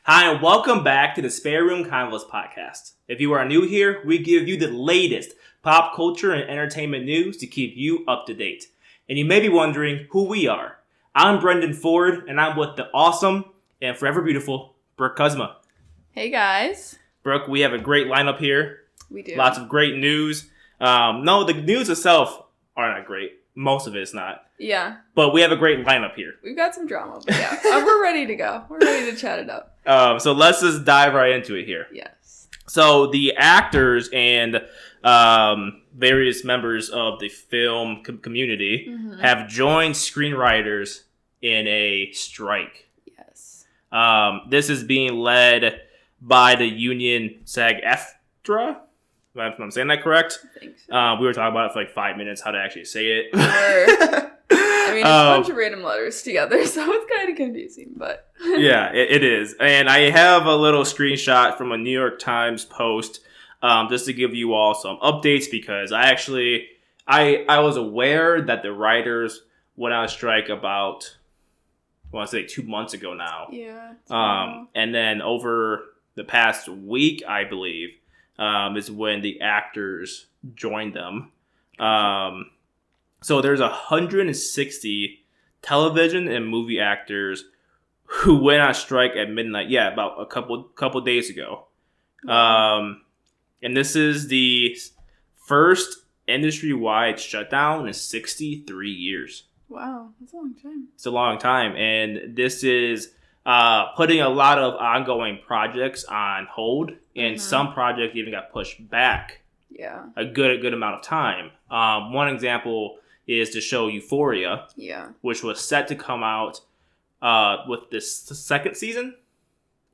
Hi, and welcome back to the Spare Room Convos Podcast. If you are new here, we give you the latest pop culture and entertainment news to keep you up to date. And you may be wondering who we are. I'm Brendan Ford, and I'm with the awesome and forever beautiful Brooke Kuzma. Hey guys. Brooke, we have a great lineup here. We do. Lots of great news. No, the news itself are not great. Most of it is not. Yeah. But we have a great lineup here. We've got some drama, but yeah. We're ready to go. We're ready to chat it up. So let's just dive right into it here. Yes. So the actors and various members of the film community have joined screenwriters in a strike. Yes. This is being led by the union SAG-AFTRA. If I'm saying that correct. I think so. We were talking about it for like 5 minutes, how to actually say it. I mean, it's a bunch of random letters together, so it's kind of confusing, but... Yeah, it is. And I have a little screenshot from a New York Times post just to give you all some updates, because I was aware that the writers went on strike about, I want to say 2 months ago now. Yeah. And then over the past week, I believe, is when the actors joined them. So there's 160 television and movie actors who went on strike at midnight. Yeah, about a couple days ago. And this is the first industry-wide shutdown in 63 years. Wow, that's a long time. It's a long time, and this is putting a lot of ongoing projects on hold, and some projects even got pushed back. Yeah. A good amount of time. One example is the show Euphoria, which was set to come out with this second season,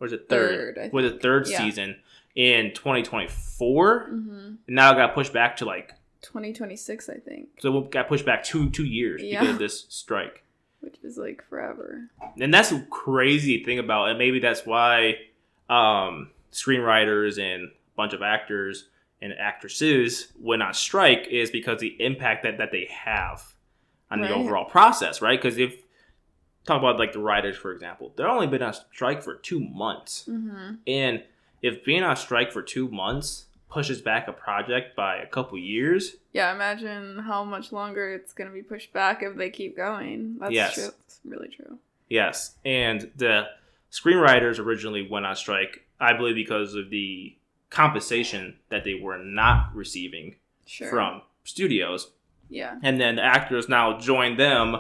or is it third? I think. With the third season in 2024, and now it got pushed back to like 2026, I think. So it got pushed back two years because of this strike, which is like forever. And that's a crazy thing about it. Maybe that's why screenwriters and a bunch of actors and actresses went on strike, is because the impact that they have on the overall process, right? Because if talk about like the writers, for example, they've only been on strike for 2 months, and if being on strike for 2 months pushes back a project by a couple years, imagine how much longer it's going to be pushed back if they keep going. That's true. It's really true. Yes, and the screenwriters originally went on strike, I believe, because of the compensation that they were not receiving from studios. Yeah. And then the actors now joined them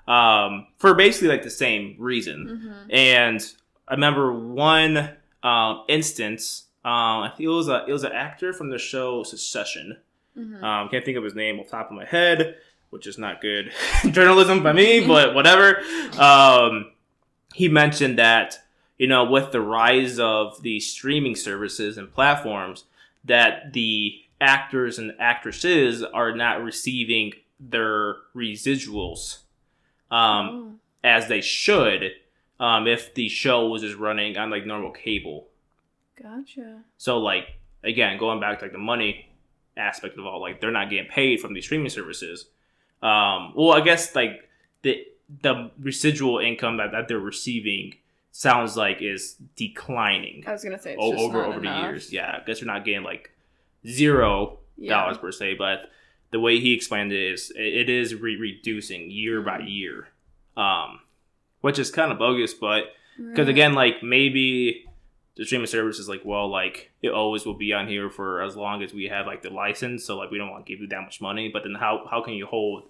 for basically like the same reason. And I remember one instance, I think it was an actor from the show Succession. Can't think of his name off the top of my head, which is not good journalism by me, but whatever. He mentioned that, with the rise of the streaming services and platforms, that the actors and actresses are not receiving their residuals as they should if the show was just running on like normal cable. Gotcha. So like, again, going back to like the money aspect of all, like they're not getting paid from these streaming services. Well, I guess like the residual income that they're receiving sounds like is declining. I was gonna say over the years. Yeah, I guess you're not getting like $0 per se, but the way he explained it is it is reducing year by year, which is kind of bogus. But because again, like maybe the streaming service is like, well, like it always will be on here for as long as we have like the license, so like we don't want to give you that much money. But then how can you hold?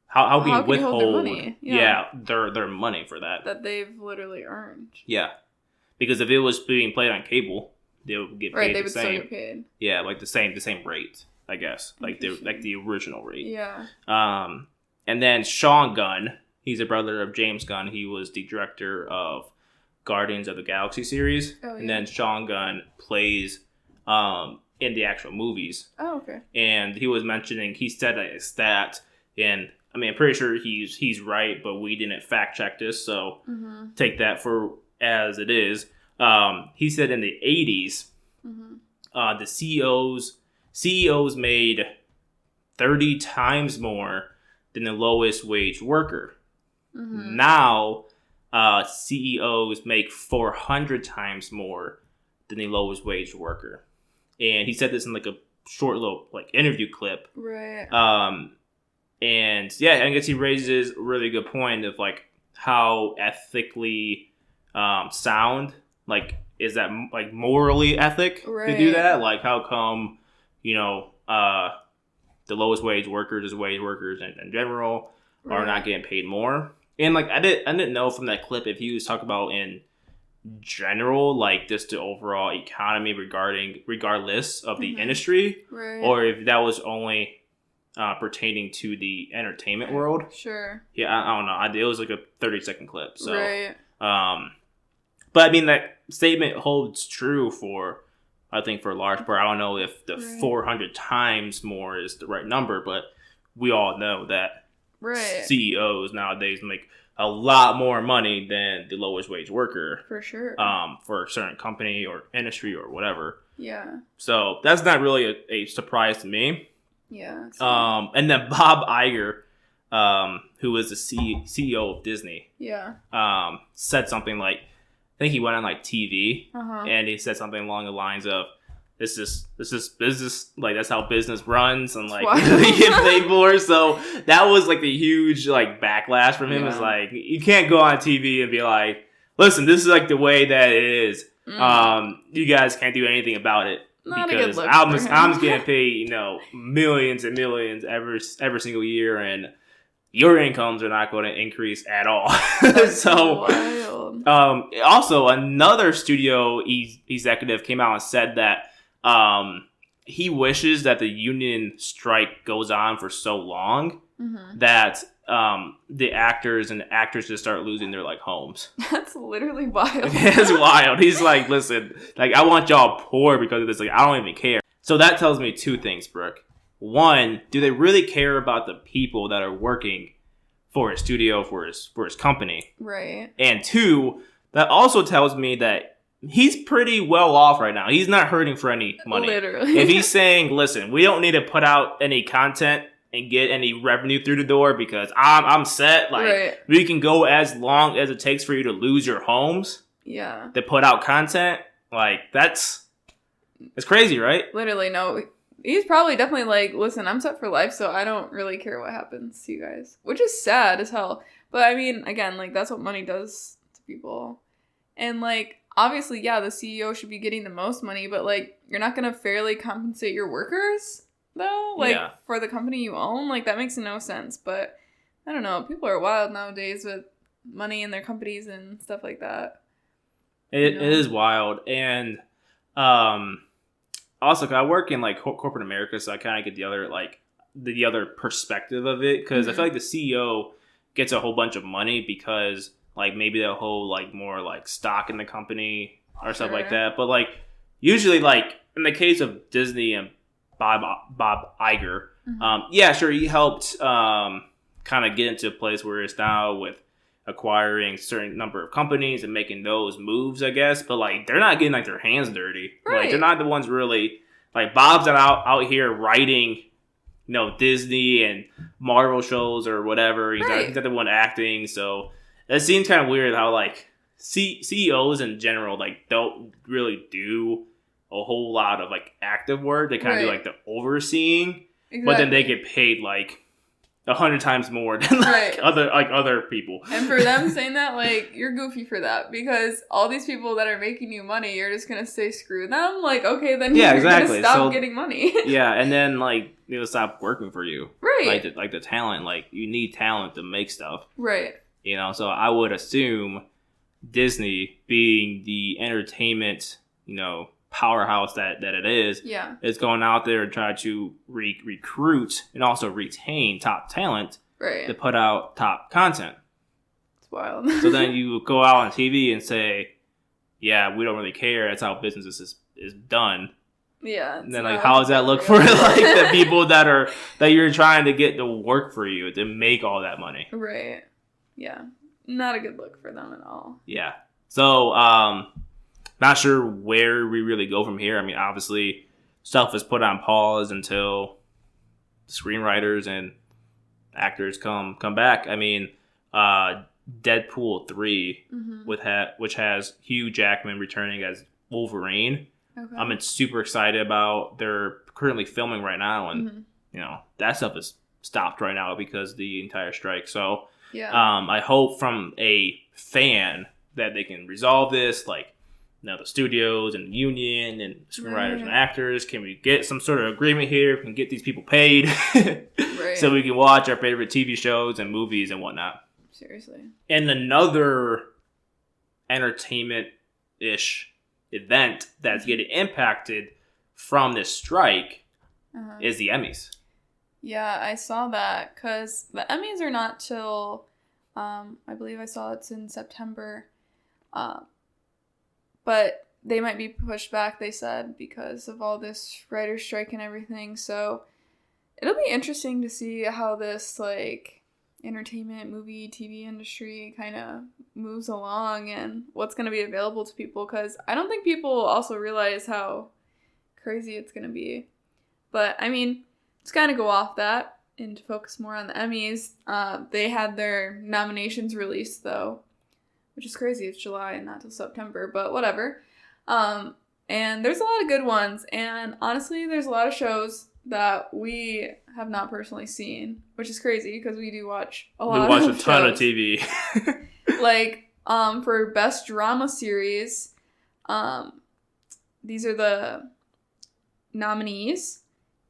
How can you withhold their money? Their money for that they've literally earned? Yeah, because if it was being played on cable, they would get paid they would still get paid. Yeah, like the same rate, I guess, like the original rate. Yeah. And then Sean Gunn, he's a brother of James Gunn. He was the director of Guardians of the Galaxy series, and then Sean Gunn plays in the actual movies. Oh, okay. And he was mentioning, he said a stat, and I mean, I'm pretty sure he's right, but we didn't fact check this, so take that for as it is. He said in the 80s, the CEOs made 30 times more than the lowest wage worker. Now, CEOs make 400 times more than the lowest wage worker. And he said this in like a short little like interview clip. Right. And yeah, I guess he raises a really good point of like how ethically sound, like, is that like morally ethic to do that? Like, how come, you know, the lowest wage workers, as wage workers in general, are not getting paid more? And like, I didn't know from that clip if he was talking about in general, like just the overall economy regardless of the industry, or if that was only pertaining to the entertainment world. Sure. Yeah, I don't know. It was like a 30-second clip. So, but I mean, that statement holds true for, I think, for a large part. I don't know if the 400 times more is the right number, but we all know that CEOs nowadays make a lot more money than the lowest wage worker. For sure. For a certain company or industry or whatever. Yeah. So that's not really a surprise to me. Yeah. And then Bob Iger, who was the CEO of Disney, said something like, I think he went on like TV, and he said something along the lines of, "This is business. Like, that's how business runs, and like they get paid more." So that was like the huge like backlash from him. Is like, you can't go on TV and be like, "Listen, this is like the way that it is. You guys can't do anything about it." Not because I'm just getting paid, you know, millions and millions every single year, and your incomes are not going to increase at all. So, also another studio executive came out and said that he wishes that the union strike goes on for so long that the actors and actresses start losing their like homes. That's literally wild. It's wild. He's like, listen, like, I want y'all poor because of this. Like, I don't even care. So that tells me two things, Brooke. One, do they really care about the people that are working for his studio, for his company? Right. And two, that also tells me that he's pretty well off right now. He's not hurting for any money. Literally. If he's saying, listen, we don't need to put out any content and get any revenue through the door because I'm set. Like, we can go as long as it takes for you to lose your homes. Yeah. To put out content. Like, it's crazy, right? Literally, no. He's probably definitely like, listen, I'm set for life, so I don't really care what happens to you guys. Which is sad as hell. But I mean, again, like, that's what money does to people. And like, obviously, yeah, the CEO should be getting the most money, but like, you're not going to fairly compensate your workers, though? Like, for the company you own? Like, that makes no sense. But I don't know. People are wild nowadays with money in their companies and stuff like that. It is wild. And also, 'cause I work in like corporate America, so I kind of get the other perspective of it. Because I feel like the CEO gets a whole bunch of money because like maybe they'll hold like more like stock in the company or stuff like that. But like usually, like in the case of Disney and Bob Iger, yeah, sure, he helped kind of get into a place where it's now with acquiring certain number of companies and making those moves, I guess. But like, they're not getting like their hands dirty. Like, they're not the ones really, like, Bob's not out here writing, you know, Disney and Marvel shows or whatever. He's not the one acting. So it seems kind of weird how like CEOs in general like don't really do a whole lot of like active work. They kind of do like the overseeing, but then they get paid like 100 times more than like other people. And for them saying that, like, you're goofy for that, because all these people that are making you money, you're just gonna say screw them. Like, okay, then you're gonna stop getting money. Yeah, and then like it'll stop working for you. Right. Like the talent, like, you need talent to make stuff. Right. You know, so I would assume Disney, being the entertainment, you know, powerhouse that it is going out there and try to recruit and also retain top talent to put out top content. It's wild. So then you go out on TV and say, yeah, we don't really care, that's how business is done. Yeah. And then like, how does that look for like the people that you're trying to get to work for you to make all that money? Right. Yeah. Not a good look for them at all. Yeah. So not sure where we really go from here. I mean, obviously, stuff is put on pause until screenwriters and actors come back. I mean, Deadpool 3, which has Hugh Jackman returning as Wolverine. Okay. I'm super excited about. They're currently filming right now, and that stuff is stopped right now because of the entire strike. So I hope from a fan that they can resolve this, like the studios and the union and screenwriters and actors. Can we get some sort of agreement here? Can get these people paid so we can watch our favorite TV shows and movies and whatnot. Seriously. And another entertainment-ish event that's getting impacted from this strike is the Emmys. Yeah, I saw that because the Emmys are not till, I believe I saw it's in September. But they might be pushed back, they said, because of all this writer's strike and everything. So it'll be interesting to see how this, like, entertainment, movie, TV industry kind of moves along and what's going to be available to people. Because I don't think people also realize how crazy it's going to be. But, I mean, to kind of go off that and to focus more on the Emmys, they had their nominations released, though. Which is crazy. It's July and not till September, but whatever. And there's a lot of good ones. And honestly, there's a lot of shows that we have not personally seen, which is crazy because we do watch a lot of shows. We watch a ton of TV. Like, for Best Drama Series, these are the nominees.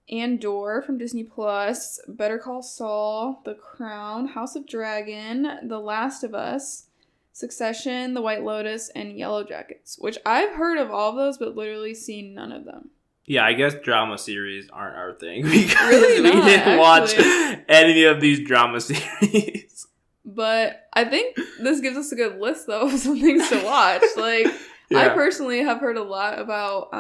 Andor from Disney Plus, Better Call Saul, The Crown, House of Dragon, The Last of Us, Succession, The White Lotus, and Yellow Jackets, which I've heard of all of those, but literally seen none of them. Yeah, I guess drama series aren't our thing because we didn't watch any of these drama series. But I think this gives us a good list, though, of some things to watch. Like, I personally have heard a lot about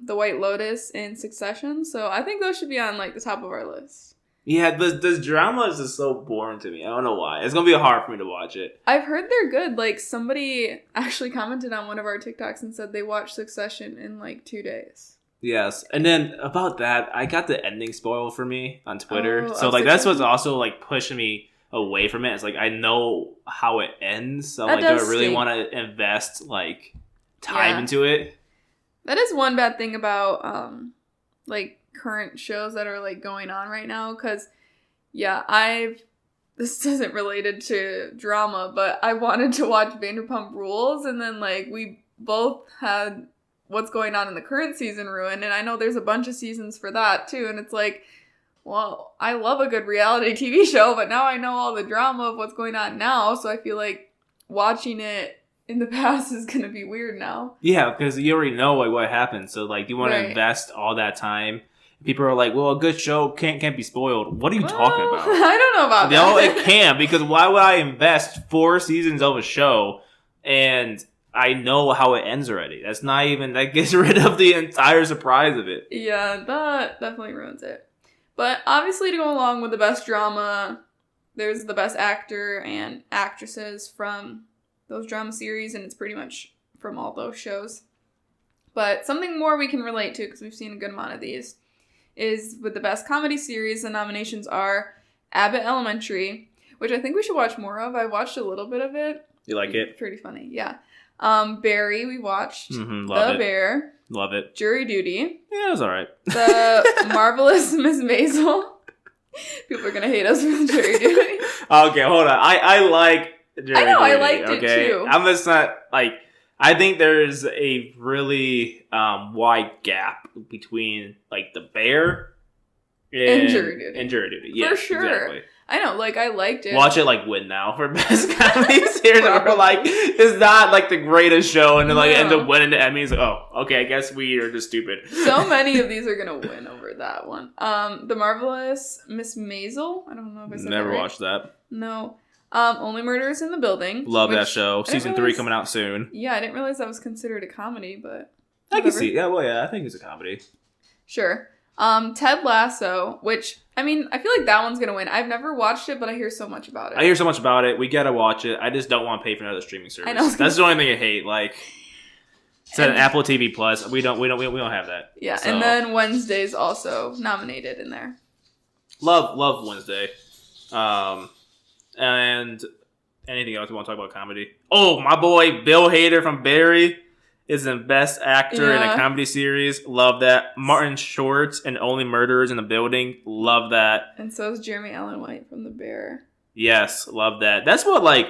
The White Lotus and Succession, so I think those should be on, like, the top of our list. Yeah, this drama is just so boring to me. I don't know why. It's going to be hard for me to watch it. I've heard they're good. Like, somebody actually commented on one of our TikToks and said they watched Succession in, like, 2 days. Yes. And then about that, I got the ending spoiled for me on Twitter. So, like, that's what's also, like, pushing me away from it. It's like, I know how it ends. So, like, do I really want to invest, like, time into it? That is one bad thing about, like, current shows that are like going on right now, because this isn't related to drama, but I wanted to watch Vanderpump Rules, and then like we both had what's going on in the current season ruined, and I know there's a bunch of seasons for that too, and it's like, well, I love a good reality TV show, but now I know all the drama of what's going on now, so I feel like watching it in the past is gonna be weird now. Yeah, because you already know like what happened, so like you want to invest all that time. People are like, well, a good show can't be spoiled. What are you talking about? I don't know about that. No, it can, because why would I invest 4 seasons of a show and I know how it ends already? That gets rid of the entire surprise of it. Yeah, that definitely ruins it. But obviously to go along with the best drama, there's the best actor and actresses from those drama series, and it's pretty much from all those shows. But something more we can relate to, because we've seen a good amount of these, is with the best comedy series, the nominations are Abbott Elementary, which I think we should watch more of. I watched a little bit of it. You like it? Pretty funny, yeah. Barry, we watched. Love it. Bear. Love it. Jury Duty. Yeah, it was alright. The Marvelous Miss Maisel. People are going to hate us for Jury Duty. Okay, hold on. I like Jury Duty. I liked it too. I'm just not, like, I think there's a really wide gap between like the Bear and Jury Duty. Yeah, for sure. Exactly. I know, like I liked it. Watch it like win now for best comedy series. We're like, it's not like the greatest show, and then like ends up winning the Emmys. Oh, okay, I guess we are just stupid. So many of these are gonna win over that one. The Marvelous Miss Maisel. I don't know if I said Never that right. watched that. No. Only Murders in the Building. Love that show. Season 3 coming out soon. Yeah, I didn't realize that was considered a comedy, but whatever. I can see. Yeah, well, yeah, I think it's a comedy. Sure. Ted Lasso, which, I mean, I feel like that one's gonna win. I've never watched it, but I hear so much about it. I hear so much about it. We gotta watch it. I just don't want to pay for another streaming service. I know. That's the only thing I hate. Like, it's an Apple TV Plus. We don't have that. Yeah, so. And then Wednesday's also nominated in there. Love Wednesday. And anything else you want to talk about comedy? Oh, my boy Bill Hader from Barry is the best actor in a comedy series. Love that. Martin Short and Only Murderers in the Building. Love that. And so is Jeremy Allen White from The Bear. Yes, love that. That's what, like,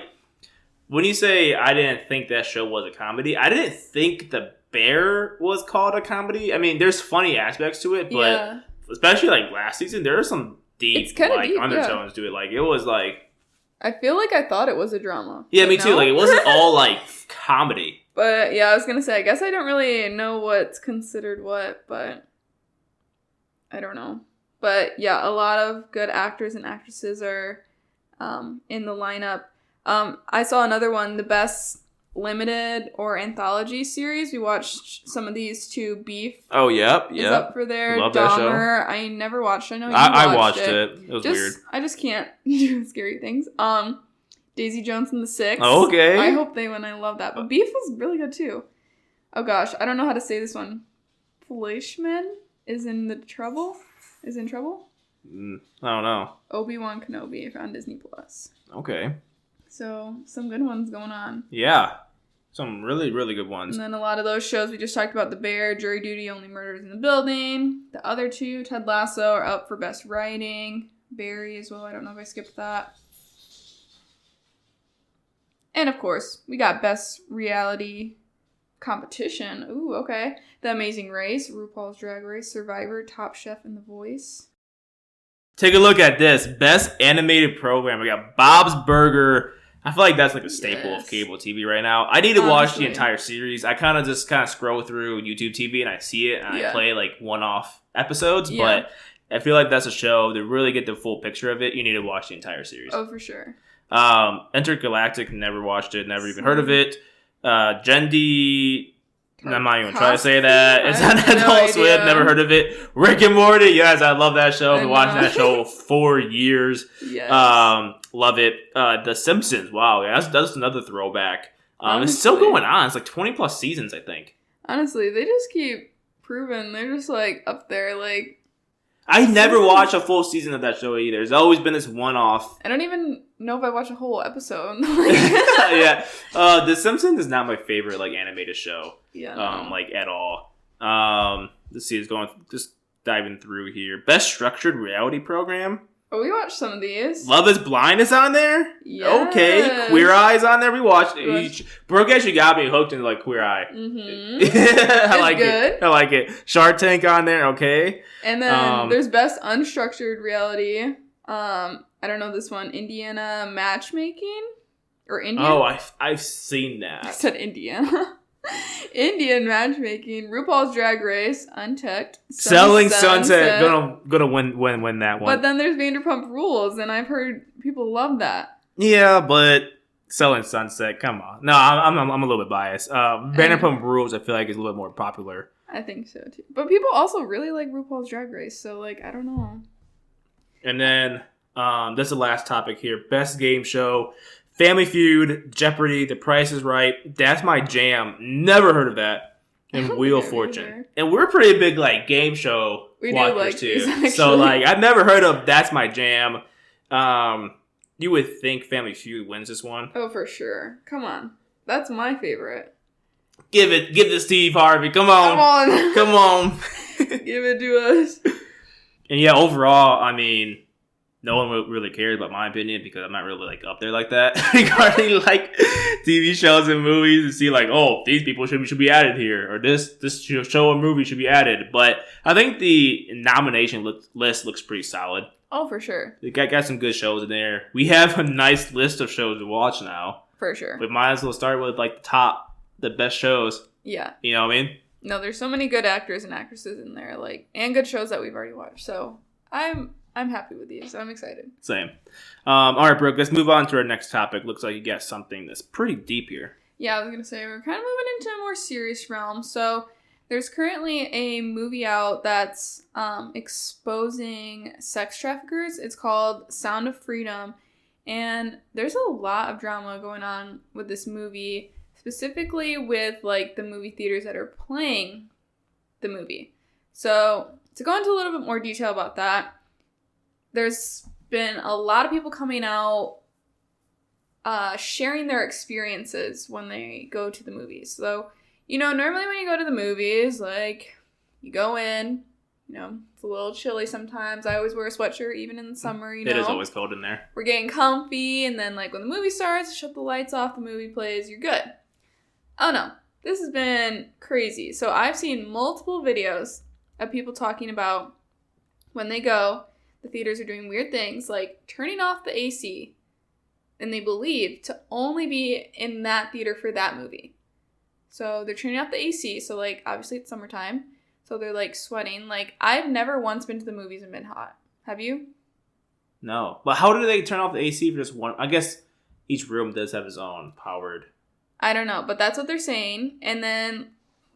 when you say I didn't think that show was a comedy, I didn't think The Bear was called a comedy. I mean, there's funny aspects to it, but especially, like, last season, there are some deep, like, undertones to it. Like, it was, like... I feel like I thought it was a drama. Yeah, me too. Like, it wasn't all, like, comedy. But, yeah, I was going to say, I guess I don't really know what's considered what, but I don't know. But, yeah, a lot of good actors and actresses are in the lineup. I saw another one, the best limited or anthology series. We watched some of these two. Beef. Oh, yep. Is up for there. Love Dahmer. that show. I never watched. I know you I watched it. It was weird. I just can't do scary things. Daisy Jones and the Six. Oh, okay. I hope they win. I love that. But Beef was really good too. Oh gosh, I don't know how to say this one. Fleischman is in trouble. I don't know. Obi-Wan Kenobi on Disney Plus. Okay. So some good ones going on. Yeah. Some really, really good ones. And then a lot of those shows we just talked about, The Bear, Jury Duty, Only Murders in the Building. The other two, Ted Lasso, are up for Best Writing. Barry as well. I don't know if I skipped that. And of course, we got Best Reality Competition. Ooh, okay. The Amazing Race, RuPaul's Drag Race, Survivor, Top Chef, and The Voice. Take a look at this. Best Animated Program. We got Bob's Burger. I feel like that's like a staple of cable TV right now. I need to watch the entire series. I kind of scroll through YouTube TV and I see it and I play like one-off episodes. Yeah. But I feel like that's a show to really get the full picture of it. You need to watch the entire series. Oh, for sure. Intergalactic, never watched it, never even heard of it. Gendy, I'm not even trying to say that. It's on Adult Swim, never heard of it. Rick and Morty, yes, I love that show. I've been watching that show for years. Yes. Love it. The Simpsons, wow, yeah, that's another throwback. It's still going on. It's like 20 plus seasons, I think. Honestly, they just keep proving. They're just like up there, like. I never watched a full season of that show either. There's always been this one-off. I don't even know if I watched a whole episode. Yeah. The Simpsons is not my favorite, like, animated show. Yeah. Like, at all. Let's see, just diving through here. Best Structured Reality Program. Oh, we watched some of these. Love is Blind is on there? Yeah. Okay. Queer Eye's on there. We watched it. Brooke actually got me hooked into, like, Queer Eye. Mm-hmm. I like it. I like it. Shark Tank on there. Okay. And then there's Best Unstructured Reality. I don't know this one. Indiana Matchmaking? Or Indian? Oh, I've seen that. I said Indiana. Indian Matchmaking, RuPaul's Drag Race, Untucked, Selling Sunset. Gonna win that one. But then there's Vanderpump Rules, and I've heard people love that. Yeah, but Selling Sunset, come on. No, I'm a little bit biased. Vanderpump Rules, I feel like is a little bit more popular. I think so too. But people also really like RuPaul's Drag Race, so like I don't know. And then that's the last topic here. Best Game Show. Family Feud, Jeopardy, The Price is Right, That's My Jam. Never heard of that. And Wheel of Fortune. Either. And we're pretty big like game show watchers too. So like I've never heard of That's My Jam. You would think Family Feud wins this one. Oh, for sure. Come on. That's my favorite. Give it Steve Harvey. Come on. Come on. Give it to us. And yeah, overall, I mean, no one really cares about my opinion because I'm not really like up there like that regarding like TV shows and movies and see like, oh, these people should be added here or this show or movie should be added. But I think the nomination list looks pretty solid. Oh, for sure. We got some good shows in there. We have a nice list of shows to watch now. For sure. We might as well start with like the best shows. Yeah. You know what I mean? No, there's so many good actors and actresses in there, like, and good shows that we've already watched. So I'm happy with these. I'm excited. Same. All right, Brooke, let's move on to our next topic. Looks like you got something that's pretty deep here. Yeah, I was going to say, we're kind of moving into a more serious realm. So there's currently a movie out that's exposing sex traffickers. It's called Sound of Freedom. And there's a lot of drama going on with this movie, specifically with, like, the movie theaters that are playing the movie. So to go into a little bit more detail about that, there's been a lot of people coming out sharing their experiences when they go to the movies. So, normally when you go to the movies, like, you go in, it's a little chilly sometimes. I always wear a sweatshirt, even in the summer, It is always cold in there. We're getting comfy, and then, like, when the movie starts, shut the lights off, the movie plays, you're good. Oh, no. This has been crazy. So I've seen multiple videos of people talking about when they go, the theaters are doing weird things, like turning off the AC, and they believe to only be in that theater for that movie. So they're turning off the AC, so, like, obviously it's summertime. So they're, like, sweating. Like, I've never once been to the movies and been hot. Have you? No. But how do they turn off the AC for just one? I guess each room does have its own powered. I don't know, but that's what they're saying. And then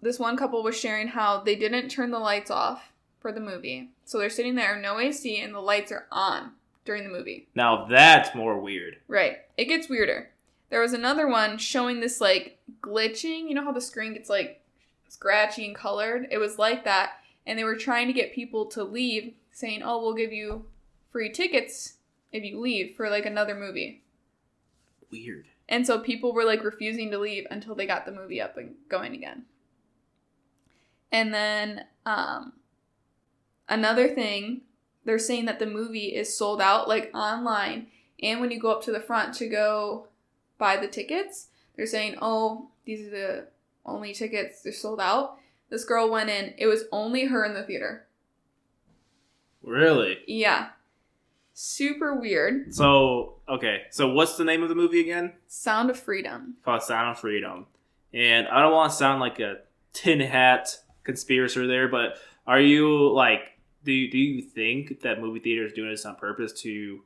this one couple was sharing how they didn't turn the lights off for the movie. So they're sitting there, no AC, and the lights are on during the movie. Now that's more weird. Right. It gets weirder. There was another one showing this, like, glitching. You know how the screen gets, like, scratchy and colored? It was like that, and they were trying to get people to leave, saying, oh, we'll give you free tickets if you leave for, like, another movie. Weird. And so people were, like, refusing to leave until they got the movie up and going again. And then another thing, they're saying that the movie is sold out, like, online, and when you go up to the front to go buy the tickets, they're saying, oh, these are the only tickets, they're sold out. This girl went in, it was only her in the theater. Really? Yeah. Super weird. So, okay. So what's the name of the movie again? Sound of Freedom. It's called Sound of Freedom. And I don't want to sound like a tin hat conspirator there, but are you, like, do you think that movie theaters doing this on purpose to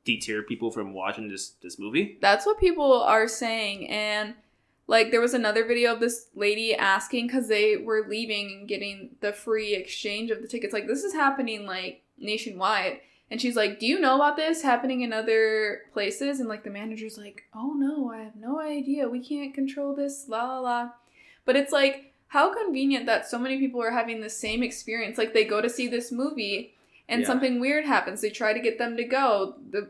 deter people from watching this movie? That's what people are saying. And, like, there was another video of this lady asking, because they were leaving and getting the free exchange of the tickets. Like, this is happening, like, nationwide. And she's like, do you know about this happening in other places? And, like, the manager's like, oh, no, I have no idea. We can't control this, la, la, la. But it's, like, how convenient that so many people are having the same experience. Like, they go to see this movie, and something weird happens. They try to get them to go. The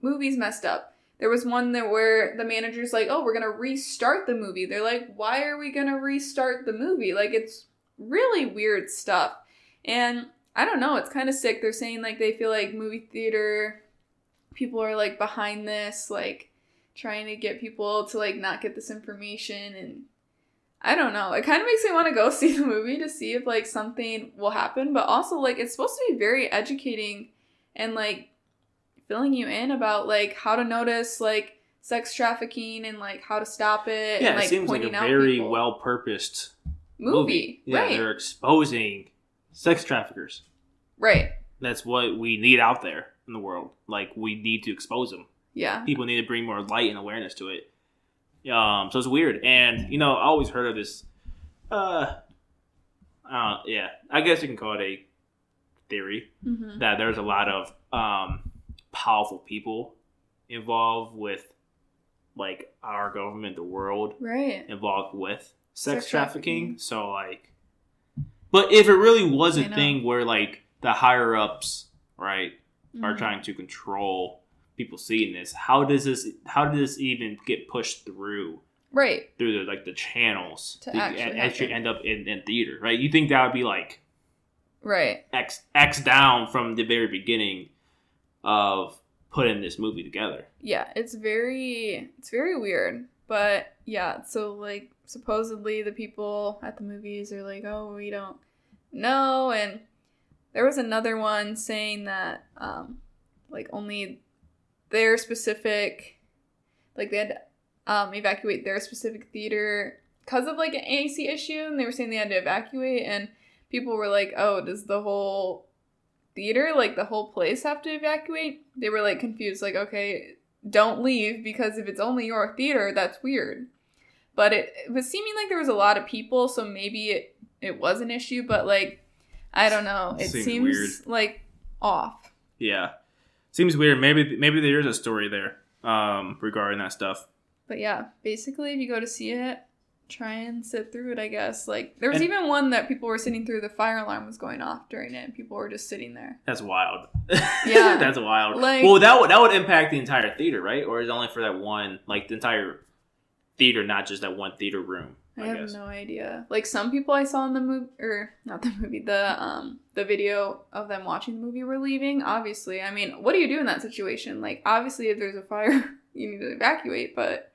movie's messed up. There was one that where the manager's like, oh, we're going to restart the movie. They're like, why are we going to restart the movie? Like, it's really weird stuff. And I don't know. It's kind of sick. They're saying, like, they feel like movie theater people are, like, behind this, like, trying to get people to, like, not get this information. And I don't know. It kind of makes me want to go see the movie to see if, like, something will happen. But also, like, it's supposed to be very educating and, like, filling you in about, like, how to notice, like, sex trafficking and, like, how to stop it. Yeah, and, like, it seems like a very well-purposed movie. Yeah, right. They're exposing sex traffickers. Right. That's what we need out there in the world. Like, we need to expose them. Yeah. People need to bring more light and awareness to it. So it's weird. And, I always heard of this, I guess you can call it a theory, that there's a lot of powerful people involved with, like, our government, the world, involved with sex trafficking. So, like, but if it really was a thing where, like, the higher ups, right, are trying to control people seeing this, how does this even get pushed through? Right. Through the channels to actually end up in theater, right? You think that would be, like, X down from the very beginning of putting this movie together. Yeah, it's very weird. But yeah, so, like, supposedly the people at the movies are like, oh, we don't know. And there was another one saying that like, only their specific, like, they had to evacuate their specific theater because of, like, an AC issue, and they were saying they had to evacuate, and people were like, oh, does the whole theater, like, the whole place have to evacuate? They were, like, confused, like, okay, don't leave, because if it's only your theater, that's weird. But it was seeming like there was a lot of people, so maybe it was an issue, but, like, I don't know. It seems weird. Like, off. Yeah. Seems weird. Maybe there is a story there regarding that stuff. But yeah, basically, if you go to see it, try and sit through it, I guess. Like, there was even one that people were sitting through, the fire alarm was going off during it, and people were just sitting there. That's wild. Yeah. That's wild. Like, well, that would impact the entire theater, right? Or is it only for that one, like, the entire theater, not just that one theater room? I have no idea. Like, some people I saw in the movie, or not the movie, the video of them watching the movie were leaving. Obviously, I mean, what do you do in that situation? Like, obviously, if there's a fire, you need to evacuate, but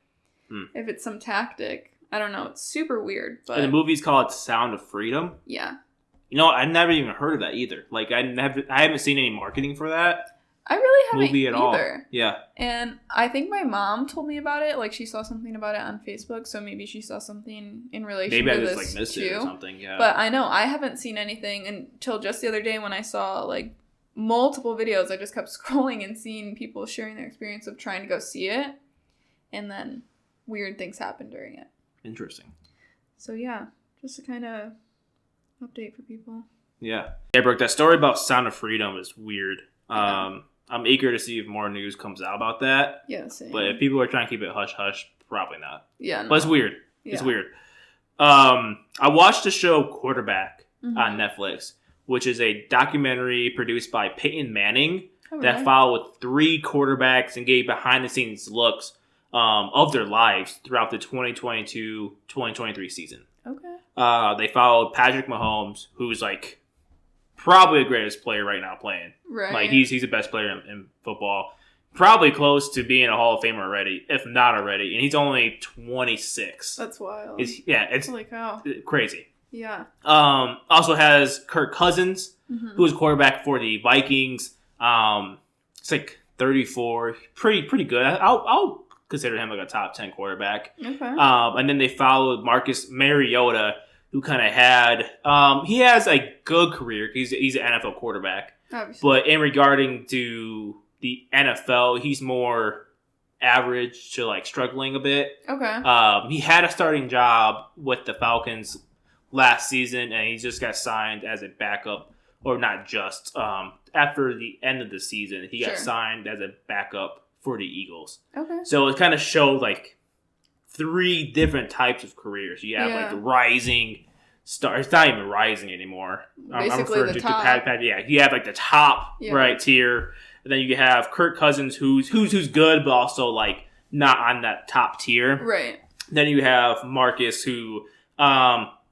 if it's some tactic, I don't know. It's super weird. But and the movie's called Sound of Freedom. Yeah. You know, I never even heard of that either. Like, I haven't seen any marketing for that. I really haven't movie at either. all. Yeah. And I think my mom told me about it. Like, she saw something about it on Facebook, so maybe she saw something in relation to this, maybe I just, like, missed it or something, yeah. But I know, I haven't seen anything until just the other day when I saw, like, multiple videos. I just kept scrolling and seeing people sharing their experience of trying to go see it. And then weird things happened during it. Interesting. So, yeah, just a kind of update for people. Yeah. Hey, Brooke, that story about Sound of Freedom is weird. I'm eager to see if more news comes out about that. Yeah, same. But if people are trying to keep it hush-hush, probably not. Yeah, no. But it's weird. Yeah. It's weird. I watched the show Quarterback on Netflix, which is a documentary produced by Peyton Manning that followed 3 quarterbacks and gave behind-the-scenes looks of their lives throughout the 2022-2023 season. Okay. They followed Patrick Mahomes, who's, like, probably the greatest player right now playing. Right. Like, he's the best player in football. Probably close to being a Hall of Famer already, if not already. And he's only 26. That's wild. It's holy cow. Crazy. Yeah. Also has Kirk Cousins, who was quarterback for the Vikings. It's like 34. Pretty good. I'll consider him like a top 10 quarterback. Okay. And then they followed Marcus Mariota, who kind of had, he has a good career. He's an NFL quarterback. Obviously. But in regarding to the NFL, he's more average to like struggling a bit. Okay. He had a starting job with the Falcons last season, and he just got signed as a backup, or not just. After the end of the season, he got signed as a backup for the Eagles. Okay. So it kind of showed like 3 different types of careers. You have like the rising star. It's not even rising anymore. Basically I'm referring the to top. Yeah, you have like the top right tier, and then you have Kirk Cousins, who's good, but also like not on that top tier. Right. Then you have Marcus, who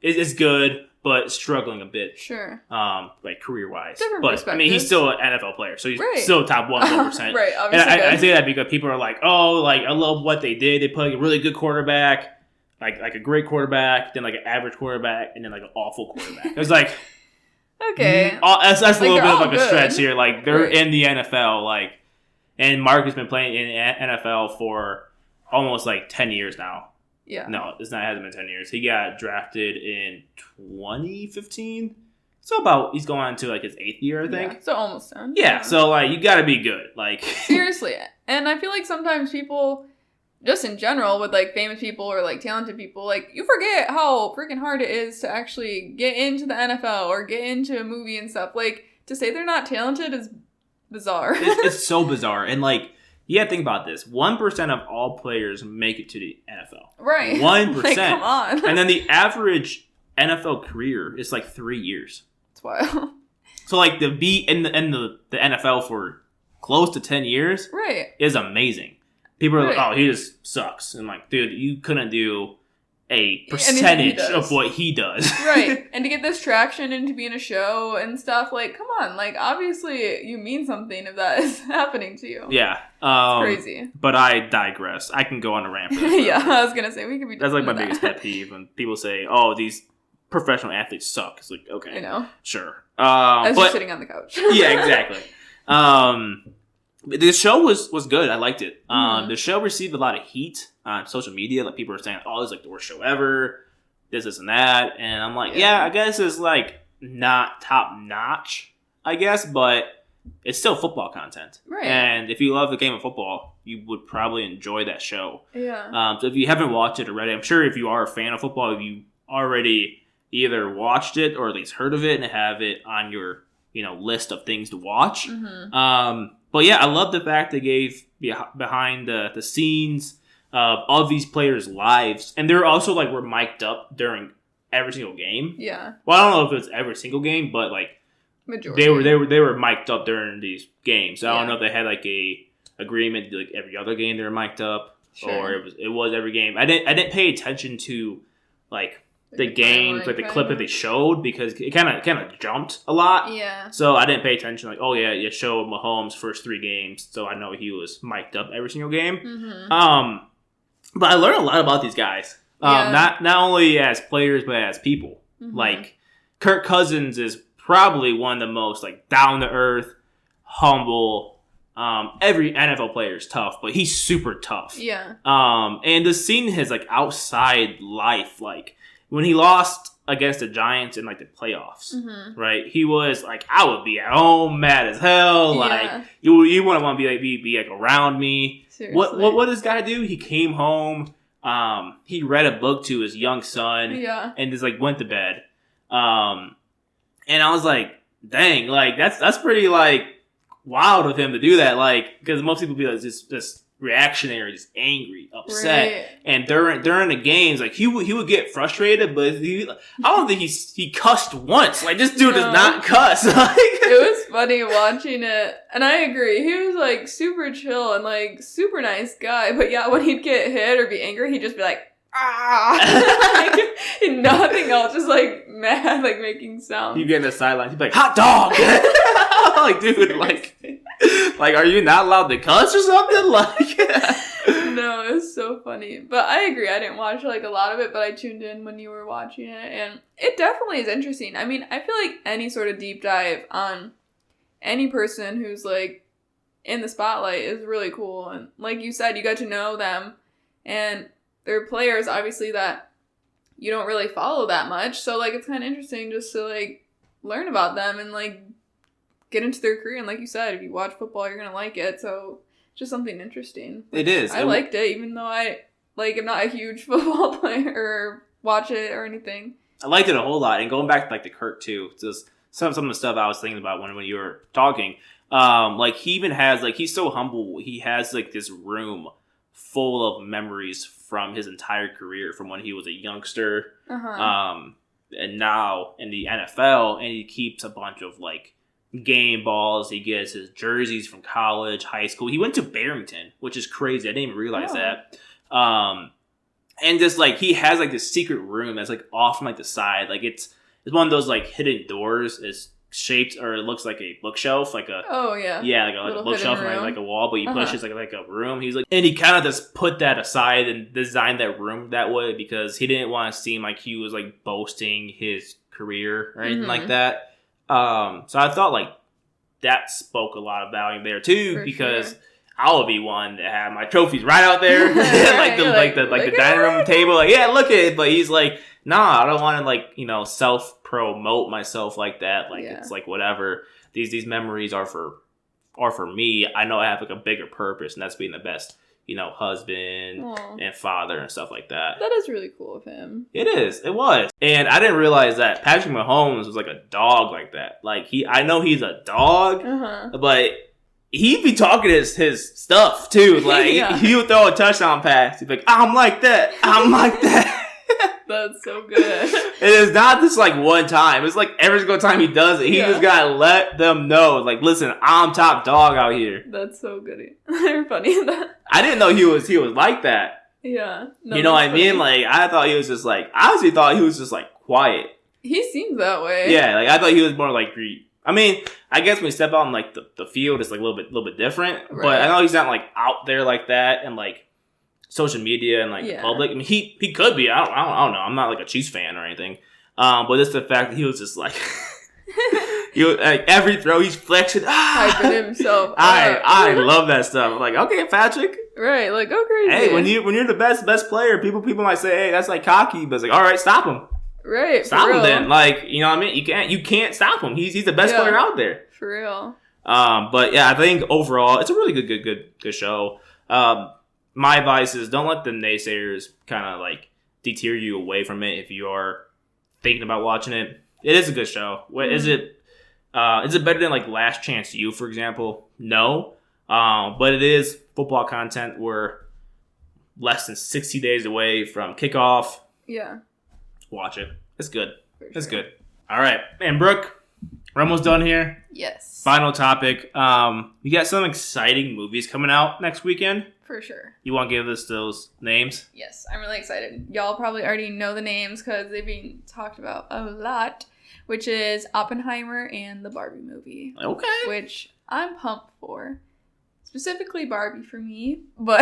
is good but struggling a bit. Sure. Like career wise. Different but perspectives. I mean, he's still an NFL player, so he's still top 1%. Right. And Obviously. I say that because people are like, oh, like I love what they did. They put like a really good quarterback, like a great quarterback, then like an average quarterback, and then like an awful quarterback. It was like, okay, that's like, a little bit of like good. a stretch here. Like they're in the NFL, like, and Mark has been playing in NFL for almost like 10 years now. Yeah. No, it hasn't been 10 years. He got drafted in 2015. So he's going on to like his 8th year, I think. Yeah, so almost done. Yeah, so like you gotta be good. Like seriously. And I feel like sometimes people, just in general, with like famous people or like talented people, like you forget how freaking hard it is to actually get into the NFL or get into a movie and stuff. Like to say they're not talented is bizarre. It's so bizarre. And like, you gotta think about this. 1% of all players make it to the NFL. Right. 1%. Like, come on. And then the average NFL career is like 3 years. That's wild. So like to be in the NFL for close to 10 years is amazing. People are like, oh, he just sucks. And like, dude, you couldn't do a percentage of what he does. Right. And to get this traction and to be in a show and stuff, like, come on. Like, obviously, you mean something if that is happening to you. Yeah. It's crazy. But I digress. I can go on a rant for this. Yeah, I was going to say, we could be That's like my biggest pet peeve when people say, oh, these professional athletes suck. It's like, okay. I know. Sure. As you're sitting on the couch. Yeah, exactly. The show was good. I liked it. The show received a lot of heat on social media. Like people were saying, "Oh, it's like the worst show ever." This and that, and I'm like, yeah, I guess it's like not top notch, I guess, but it's still football content. Right. And if you love the game of football, you would probably enjoy that show. Yeah. So if you haven't watched it already, I'm sure if you are a fan of football, you already either watched it or at least heard of it and have it on your list of things to watch. Mm-hmm. But yeah, I love the fact they gave behind the scenes of these players' lives, and they're also like were mic'd up during every single game. Yeah. Well, I don't know if it's every single game, but like majority. They were mic'd up during these games. I don't know if they had like a agreement like every other game they were mic'd up, or it was every game. I didn't pay attention to like the games, like the clip that they showed, because it kind of jumped a lot. Yeah. So I didn't pay attention. Like, oh yeah, you showed Mahomes' first 3 games, so I know he was mic'd up every single game. Mm-hmm. But I learned a lot about these guys. Not only as players, but as people. Mm-hmm. Like Kirk Cousins is probably one of the most like down to earth, humble. Every NFL player is tough, but he's super tough. Yeah. And to see his like outside life, like when he lost against the Giants in like the playoffs, right? He was like, I would be at home mad as hell. Like you wouldn't want to be like around me. Seriously. What does this guy do? He came home. He read a book to his young son. Yeah. And just like went to bed. And I was like, dang, like that's pretty like wild of him to do that. Like, because most people be like just reactionary, just angry, upset. Right. And during the games, like he would get frustrated, but I don't think he cussed once. Like this dude does not cuss. Like, it was funny watching it, and I agree. He was like super chill and like super nice guy. But yeah, when he'd get hit or be angry, he'd just be like, ah, like, and nothing else, just like mad, like making sounds. He'd get in the sidelines. He'd be like, hot dog. Like, dude, like, are you not allowed to cuss or something? Like, no, it was so funny. But I agree. I didn't watch like a lot of it, but I tuned in when you were watching it, and it definitely is interesting. I mean, I feel like any sort of deep dive on any person who's like in the spotlight is really cool. And like you said, you got to know them, and they're players obviously that you don't really follow that much. So like it's kind of interesting just to like learn about them and like get into their career. And like you said, if you watch football, you're gonna like it. So it's just something interesting. It is. I liked it, even though I am not a huge football player or watch it or anything. I liked it a whole lot. And going back to like the Kirk too, just some of the stuff I was thinking about when you were talking. Like he even has like, he's so humble. He has like this room full of memories from his entire career, from when he was a youngster, and now in the NFL, and he keeps a bunch of like game balls. He gets his jerseys from college, high school. He went to Barrington, which is crazy. I didn't even realize that. And just like he has like this secret room that's like off from like the side. Like it's one of those like hidden doors. It's shaped, or it looks like a bookshelf, like a like a bookshelf and like a wall, but he pushes like a room. He's like, and he kind of just put that aside and designed that room that way because he didn't want to seem like he was like boasting his career or anything like that. So I thought like that spoke a lot of value there too, because I would be one to have my trophies right out there, like the dining room table. Like, yeah, look at it. But he's like, nah, I don't want to like self promote myself like that. Like it's like whatever. These memories are for me. I know I have like a bigger purpose, and that's being the best husband and father and stuff like that. That is really cool of him. It is. It was. And I didn't realize that Patrick Mahomes was like a dog like that. Like I know he's a dog, but he'd be talking his stuff too. Like he would throw a touchdown pass. He'd be like, I'm like that. I'm like that. That's so good. It is not just like one time. It's like every single time he does it, he just gotta let them know. Like, listen, I'm top dog out here. That's so good. They're funny. I didn't know he was like that. Yeah. No, you know what I mean? Like, I thought he was just like, I honestly thought he was just like quiet. He seems that way. Yeah, like I thought he was more like, I mean, I guess when we step out in like the field, it's like a little bit different. Right. But I know he's not like out there like that and like social media and like the public. I mean, he could be. I don't know. I'm not like a Chiefs fan or anything. But it's the fact that he was just like, he was, like every throw he's flexing, hyping himself. I love that stuff. I'm like, okay, Patrick, right? Like, go crazy. Hey, when you're the best player, people might say, hey, that's like cocky, but it's like, all right, stop him. Right, stop him then. Like, you know what I mean? You can't stop him. He's the best player out there. For real. But yeah, I think overall it's a really good show. My advice is don't let the naysayers kind of like deter you away from it if you are thinking about watching it. It is a good show. Is it better than like Last Chance U, for example? No. But it is football content where less than 60 days away from kickoff. Yeah. Watch it. It's good. It's sure. good. All right. And Brooke, we're almost done here. Yes. Final topic. We got some exciting movies coming out next weekend. For sure. You want to give us those names? Yes, I'm really excited. Y'all probably already know the names because they've been talked about a lot, which is Oppenheimer and the Barbie movie. Okay. Which I'm pumped for. Specifically Barbie for me, but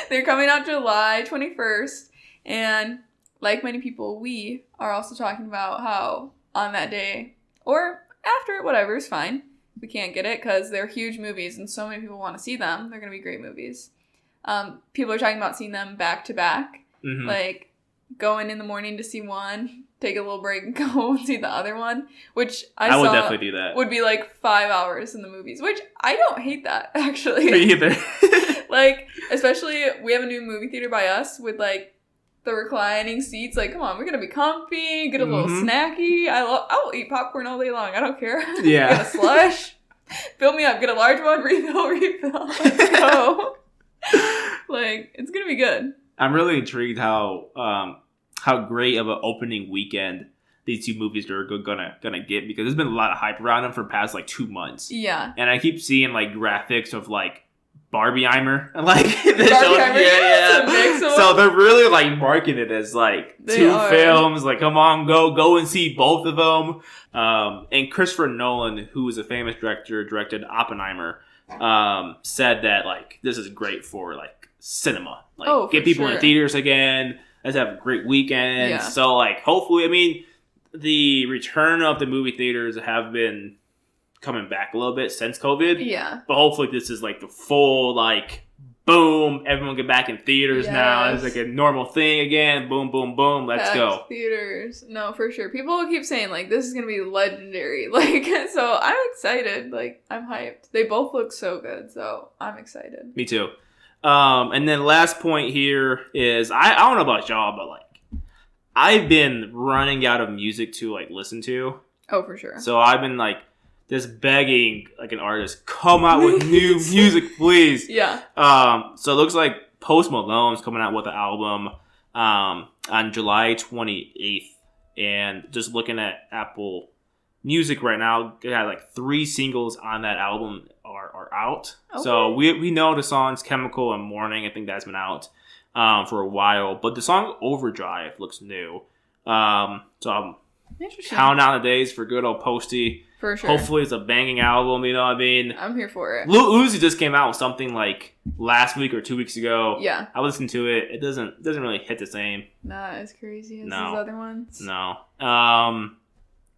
they're coming out July 21st, and like many people, we are also talking about how on that day, or after, whatever, is fine. We can't get it because they're huge movies and so many people want to see them. They're going to be great movies. People are talking about seeing them back to back, like going in the morning to see one, take a little break and go and see the other one, which I would saw definitely do that. Would be like 5 hours in the movies, which I don't hate that, actually. Me either. Like, especially, we have a new movie theater by us with like the reclining seats. Like, come on, we're gonna be comfy, get a little snacky. I will eat popcorn all day long. I don't care. Yeah. Get a slush. Fill me up. Get a large one. Refill. Let's go. Like, it's gonna be good. I'm really intrigued how great of an opening weekend these two movies are gonna get, because there's been a lot of hype around them for the past like 2 months. Yeah. And I keep seeing like graphics of like Barbieheimer, like Barbieheimer, so they're really like marketing it as like films. Like, come on, go and see both of them. And Christopher Nolan, who is a famous director, directed Oppenheimer, said that like this is great for like cinema, like get people in theaters again. Let's have a great weekend. Yeah. So like hopefully, I mean, the return of the movie theaters have been coming back a little bit since COVID. Yeah. But hopefully this is like the full, like, boom, everyone get back in theaters now. It's like a normal thing again. Boom, boom, boom. Let's go. Theaters. No, for sure. People keep saying, like, this is going to be legendary. Like, so I'm excited. Like, I'm hyped. They both look so good, so I'm excited. Me too. And then last point here is, I don't know about y'all, but, like, I've been running out of music to, like, listen to. Oh, for sure. So I've been, like, just begging like an artist, come out with new music, please. Yeah. So it looks like Post Malone's coming out with an album on July 28th. And just looking at Apple Music right now, it had like 3 singles on that album are out. Okay. So we know the songs Chemical and Morning. I think that's been out for a while. But the song Overdrive looks new. So I'm counting down the days for good old Posty. For sure. Hopefully it's a banging album, you know what I mean? I'm here for it. Lil Uzi just came out with something like last week or 2 weeks ago. Yeah. I listened to it. It doesn't really hit the same. Not as crazy as these other ones. No.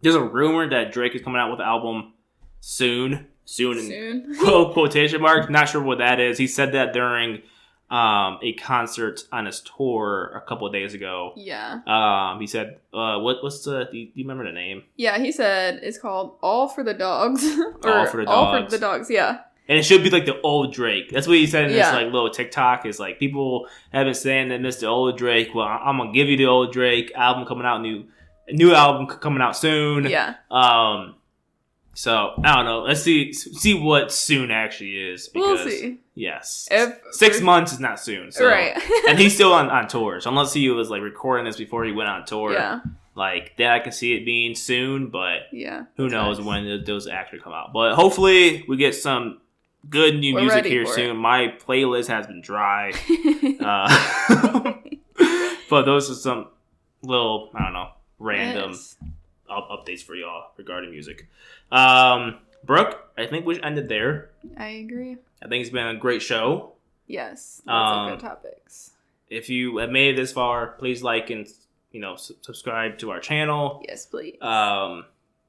There's a rumor that Drake is coming out with an album soon. In quotation marks. Not sure what that is. He said that during a concert on his tour a couple of days ago. Yeah. He said, what's do you remember the name? Yeah, he said it's called All for the Dogs. All for the Dogs. All for the Dogs, yeah. And it should be like the old Drake. That's what he said in this like little TikTok. Is like people have been saying that Mr. Old Drake. Well, I'm gonna give you the old Drake album coming out, new album coming out soon. Yeah. So I don't know. Let's see what soon actually is. Because, we'll see. Yes. 6 months is not soon. So. Right. And he's still on tour. So unless he was like recording this before he went on tour, like then I can see it being soon. But who knows when those actually come out. But hopefully we get some good new music here soon. My playlist has been dry. But those are some little, I don't know, random updates for y'all regarding music. Brooke, I think we ended there. I agree. I think it's been a great show. Yes, lots of good topics. If you have made it this far, please like and subscribe to our channel. Yes, please.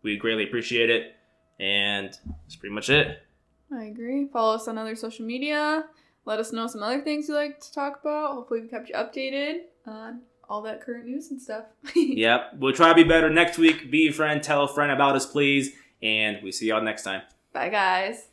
We greatly appreciate it, and that's pretty much it. I agree. Follow us on other social media. Let us know some other things you'd like to talk about. Hopefully, we kept you updated on all that current news and stuff. Yep. We'll try to be better next week. Be a friend. Tell a friend about us, please. And we see y'all next time. Bye, guys.